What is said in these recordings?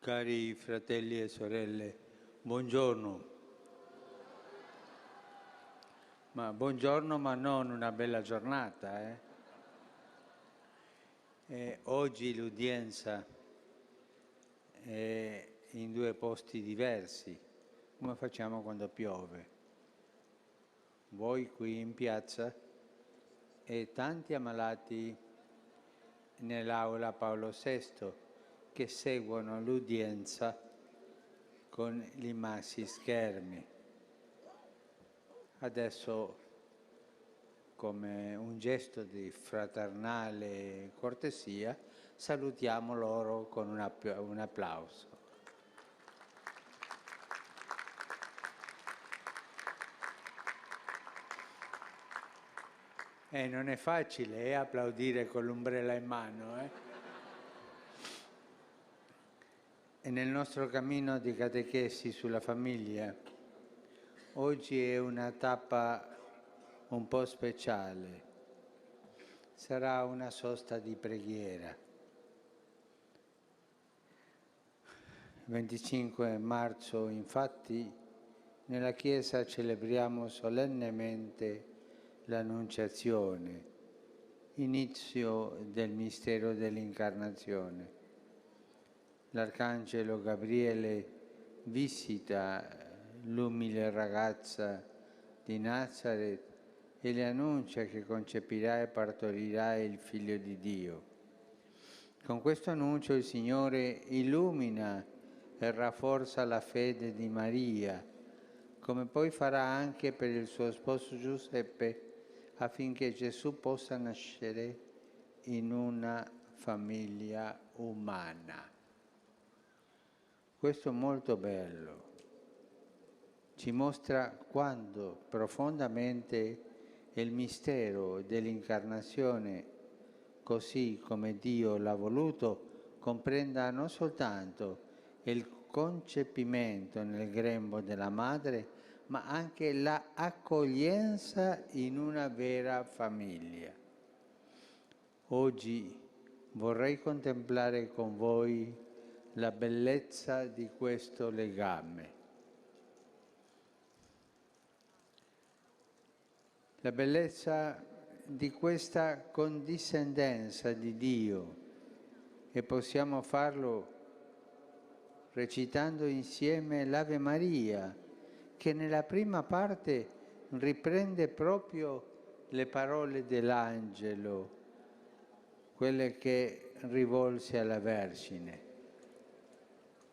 Cari fratelli e sorelle, buongiorno. Buongiorno, ma non una bella giornata. Oggi l'udienza è in due posti diversi, come facciamo quando piove. Voi qui in piazza e tanti ammalati nell'aula Paolo VI che seguono l'udienza con i maxi schermi. Adesso, come un gesto di fraternale cortesia, salutiamo loro con un applauso. Non è facile applaudire con l'ombrella in mano. E nel nostro cammino di catechesi sulla famiglia, oggi è una tappa un po' speciale. Sarà una sosta di preghiera. Il 25 marzo, infatti, nella Chiesa celebriamo solennemente l'Annunciazione, inizio del mistero dell'Incarnazione. L'Arcangelo Gabriele visita l'umile ragazza di Nazareth e le annuncia che concepirà e partorirà il Figlio di Dio. Con questo annuncio il Signore illumina e rafforza la fede di Maria, come poi farà anche per il suo sposo Giuseppe, affinché Gesù possa nascere in una famiglia umana. Questo è molto bello, ci mostra quanto profondamente il mistero dell'incarnazione, così come Dio l'ha voluto, comprenda non soltanto il concepimento nel grembo della madre, ma anche l'accoglienza in una vera famiglia. Oggi vorrei contemplare con voi la bellezza di questo legame. La bellezza di questa condiscendenza di Dio, e possiamo farlo recitando insieme l'Ave Maria, che nella prima parte riprende proprio le parole dell'angelo, quelle che rivolse alla Vergine.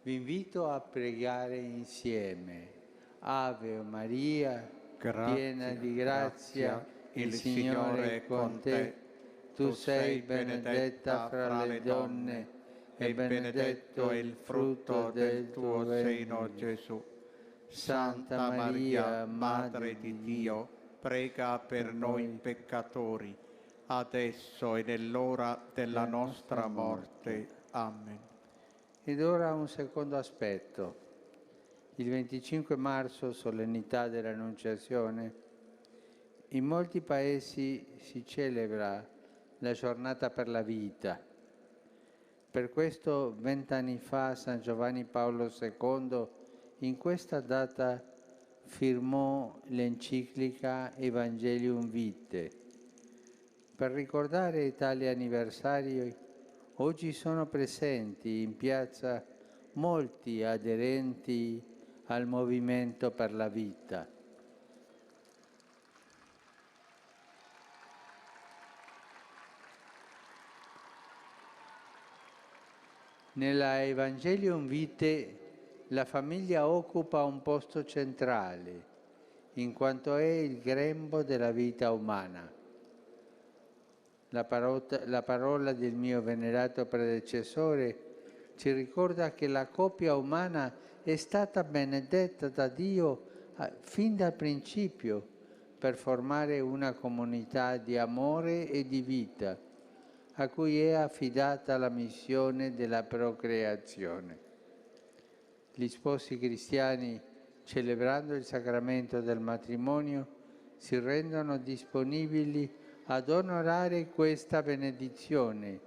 Vi invito a pregare insieme. Ave Maria, piena di grazia, il Signore è con te. Tu sei benedetta fra le donne e benedetto è il frutto del tuo seno, Gesù. Santa Maria, Madre di Dio, prega per noi peccatori, adesso e nell'ora della nostra morte. Amen. Ed ora un secondo aspetto. Il 25 marzo, solennità dell'Annunciazione, in molti paesi si celebra la giornata per la vita. Per questo 20 anni fa San Giovanni Paolo II in questa data firmò l'enciclica Evangelium Vitae. Per ricordare tale anniversario, oggi sono presenti in piazza molti aderenti al Movimento per la Vita. Nella Evangelium Vitae la famiglia occupa un posto centrale, in quanto è il grembo della vita umana. La parola del mio venerato predecessore ci ricorda che la coppia umana è stata benedetta da Dio fin dal principio per formare una comunità di amore e di vita, a cui è affidata la missione della procreazione. Gli sposi cristiani, celebrando il sacramento del matrimonio, si rendono disponibili ad onorare questa benedizione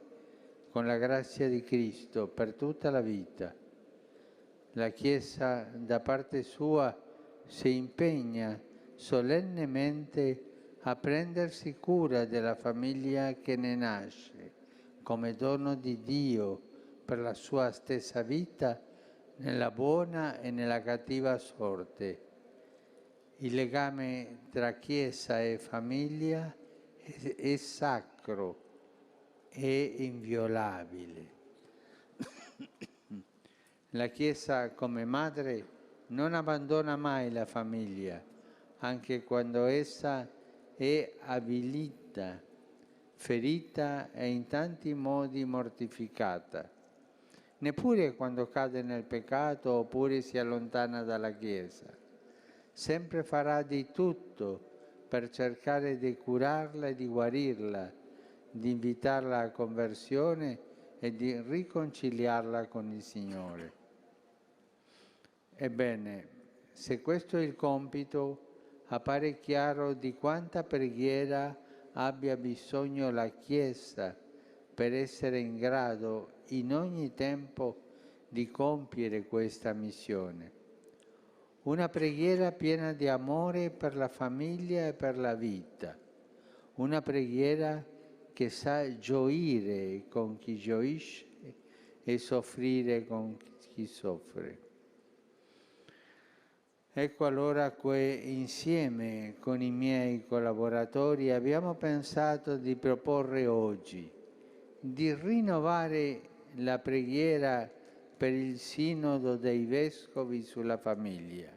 con la grazia di Cristo per tutta la vita. La Chiesa, da parte sua, si impegna solennemente a prendersi cura della famiglia che ne nasce, come dono di Dio per la sua stessa vita, nella buona e nella cattiva sorte. Il legame tra Chiesa e famiglia è sacro, è inviolabile. La Chiesa come madre non abbandona mai la famiglia, anche quando essa è avvilita, ferita e in tanti modi mortificata. Neppure quando cade nel peccato oppure si allontana dalla Chiesa. Sempre farà di tutto per cercare di curarla e di guarirla, di invitarla a conversione e di riconciliarla con il Signore. Ebbene, se questo è il compito, appare chiaro di quanta preghiera abbia bisogno la Chiesa per essere in grado in ogni tempo di compiere questa missione. Una preghiera piena di amore per la famiglia e per la vita. Una preghiera che sa gioire con chi gioisce e soffrire con chi soffre. Ecco allora che insieme con i miei collaboratori abbiamo pensato di proporre oggi di rinnovare la preghiera per il Sinodo dei Vescovi sulla famiglia.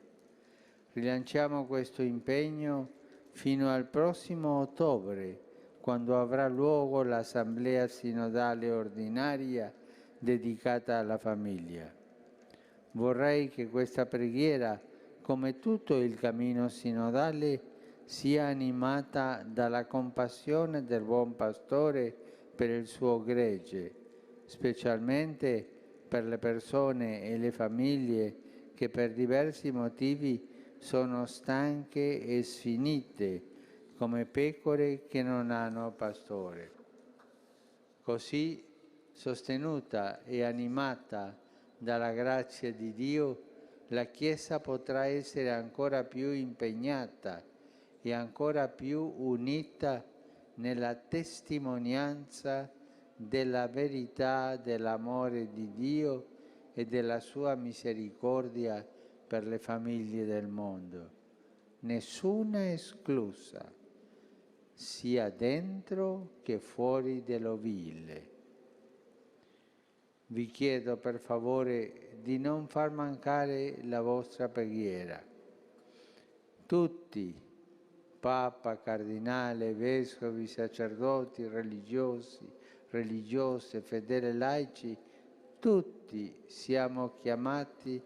Rilanciamo questo impegno fino al prossimo ottobre, quando avrà luogo l'Assemblea Sinodale ordinaria dedicata alla famiglia. Vorrei che questa preghiera, come tutto il cammino sinodale, sia animata dalla compassione del buon pastore per il suo gregge, specialmente per le persone e le famiglie che per diversi motivi sono stanche e sfinite, come pecore che non hanno pastore. Così, sostenuta e animata dalla grazia di Dio, la Chiesa potrà essere ancora più impegnata e ancora più unita nella testimonianza della verità dell'amore di Dio e della sua misericordia per le famiglie del mondo. Nessuna esclusa, sia dentro che fuori dell'ovile. Vi chiedo per favore di non far mancare la vostra preghiera. Tutti, Papa, Cardinale, Vescovi, sacerdoti, religiosi, religiose, fedeli laici, tutti siamo chiamati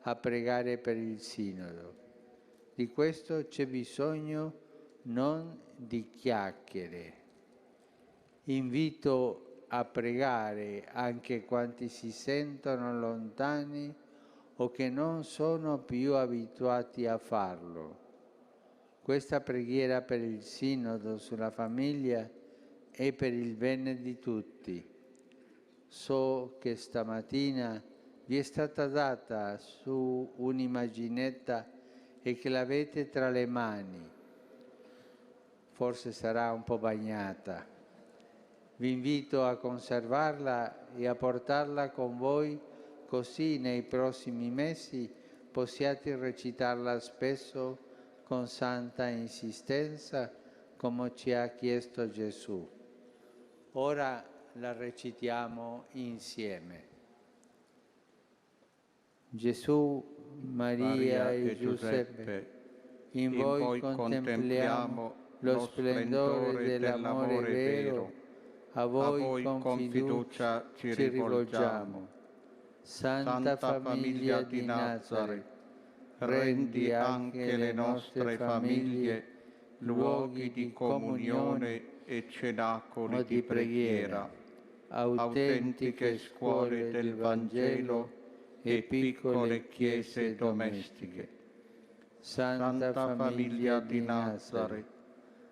a pregare per il Sinodo. Di questo c'è bisogno, non di chiacchiere. Invito a pregare anche quanti si sentono lontani o che non sono più abituati a farlo. Questa preghiera per il Sinodo sulla famiglia è per il bene di tutti. So che stamattina vi è stata data su un'immaginetta e che l'avete tra le mani. Forse sarà un po' bagnata. Vi invito a conservarla e a portarla con voi, così nei prossimi mesi possiate recitarla spesso con santa insistenza, come ci ha chiesto Gesù. Ora la recitiamo insieme. Gesù, Maria e Giuseppe, in voi contempliamo lo splendore dell'amore vero. A voi con fiducia ci rivolgiamo. Santa Famiglia di Nazareth, rendi anche le nostre famiglie luoghi di comunione e cenacoli di preghiera, autentiche scuole del Vangelo e piccole chiese domestiche. Santa Famiglia di Nazareth,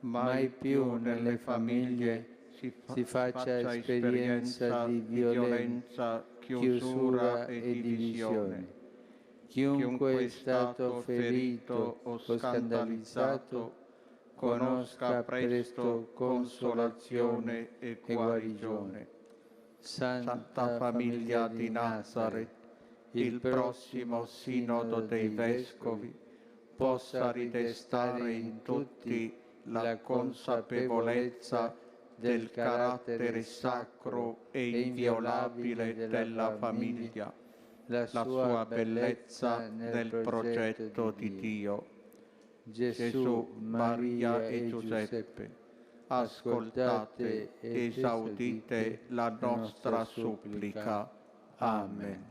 mai più nelle famiglie si faccia esperienza di violenza, chiusura e divisione. Chiunque è stato ferito o scandalizzato, conosca presto consolazione e guarigione. Santa Famiglia di Nazareth, il prossimo Sinodo dei Vescovi possa ridestare in tutti la consapevolezza del carattere sacro e inviolabile della famiglia, la sua bellezza nel progetto di Dio. Gesù, Maria e Giuseppe, ascoltate ed esaudite la nostra supplica. Amen.